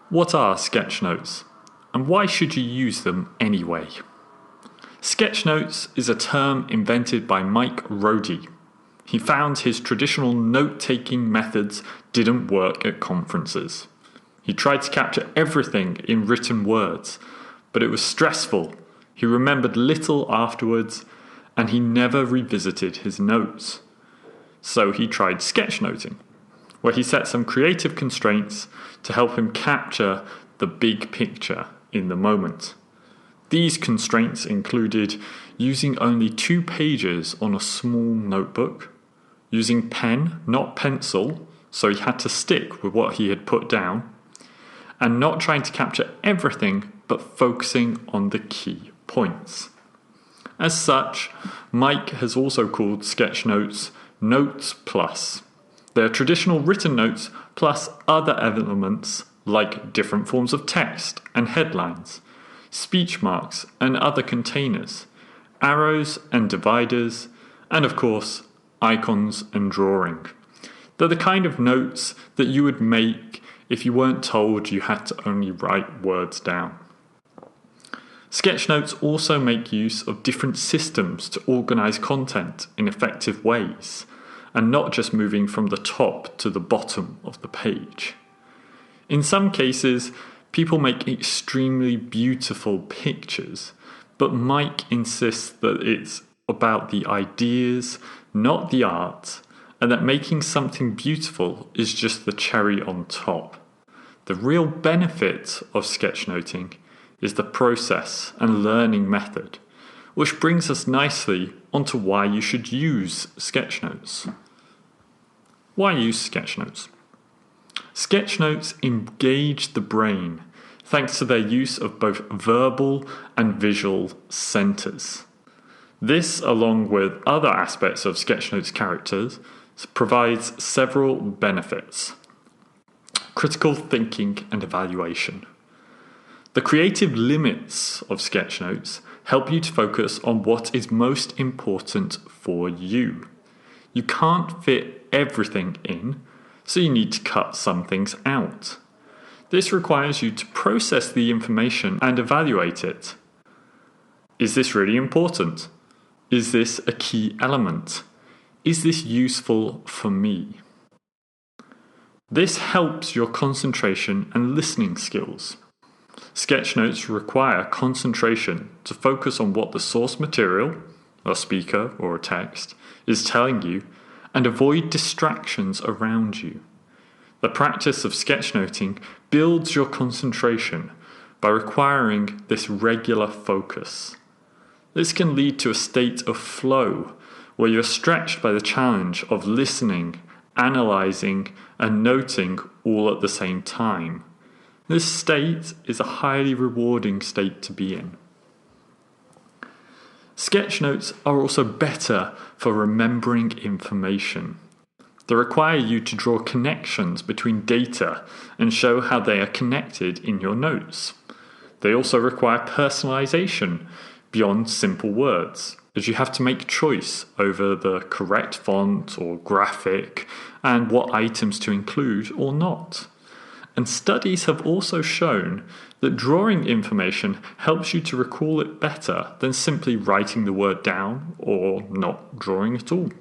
What are sketchnotes, and why should you use them anyway? Sketchnotes is a term invented by Mike Rohde. He found his traditional note-taking methods didn't work at conferences. He tried to capture everything in written words, but it was stressful. He remembered little afterwards, and he never revisited his notes. So he tried sketchnoting, where he set some creative constraints to help him capture the big picture in the moment. These constraints included using only 2 pages on a small notebook, using pen, not pencil, so he had to stick with what he had put down, and not trying to capture everything but focusing on the key points. As such, Mike has also called sketchnotes Notes Plus. They are traditional written notes plus other elements like different forms of text and headlines, speech marks and other containers, arrows and dividers, and of course, icons and drawing. They're the kind of notes that you would make if you weren't told you had to only write words down. Sketchnotes also make use of different systems to organize content in effective ways, and not just moving from the top to the bottom of the page. In some cases, people make extremely beautiful pictures, but Mike insists that it's about the ideas, not the art, and that making something beautiful is just the cherry on top. The real benefit of sketchnoting is the process and learning method, which brings us nicely onto why you should use sketchnotes. Why use sketchnotes? Sketchnotes engage the brain thanks to their use of both verbal and visual centers. This, along with other aspects of sketchnotes' characters, provides several benefits. Critical thinking and evaluation. The creative limits of sketchnotes help you to focus on what is most important for you. You can't fit everything in, so you need to cut some things out. This requires you to process the information and evaluate it. Is this really important? Is this a key element? Is this useful for me? This helps your concentration and listening skills. Sketchnotes require concentration to focus on what the source material, a speaker or a text, is telling you, and avoid distractions around you. The practice of sketchnoting builds your concentration by requiring this regular focus. This can lead to a state of flow where you're stretched by the challenge of listening, analysing, and noting all at the same time. This state is a highly rewarding state to be in. Sketchnotes are also better for remembering information. They require you to draw connections between data and show how they are connected in your notes. They also require personalization beyond simple words, as you have to make choice over the correct font or graphic and what items to include or not. And studies have also shown that drawing information helps you to recall it better than simply writing the word down or not drawing at all.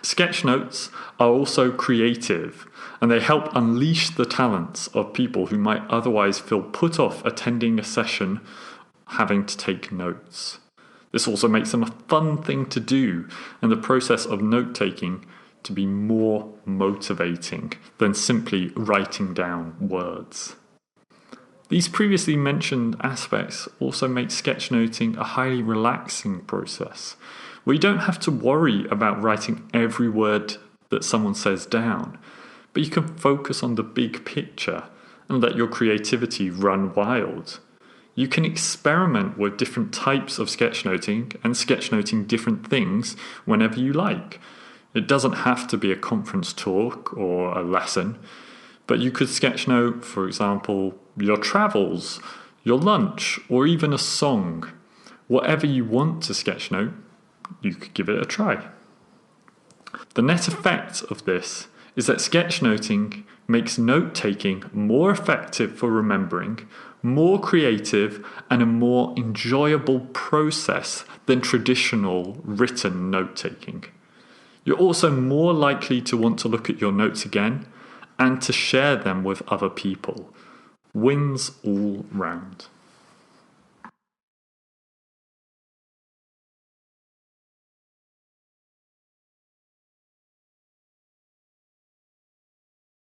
Sketchnotes are also creative, and they help unleash the talents of people who might otherwise feel put off attending a session having to take notes. This also makes them a fun thing to do, and the process of note-taking to be more motivating than simply writing down words. These previously mentioned aspects also make sketchnoting a highly relaxing process, where you don't have to worry about writing every word that someone says down, but you can focus on the big picture and let your creativity run wild. You can experiment with different types of sketchnoting and sketchnoting different things whenever you like. It doesn't have to be a conference talk or a lesson, but you could sketchnote, for example, your travels, your lunch, or even a song. Whatever you want to sketchnote, you could give it a try. The net effect of this is that sketchnoting makes note-taking more effective for remembering, more creative, and a more enjoyable process than traditional written note-taking. You're also more likely to want to look at your notes again and to share them with other people. Wins all round.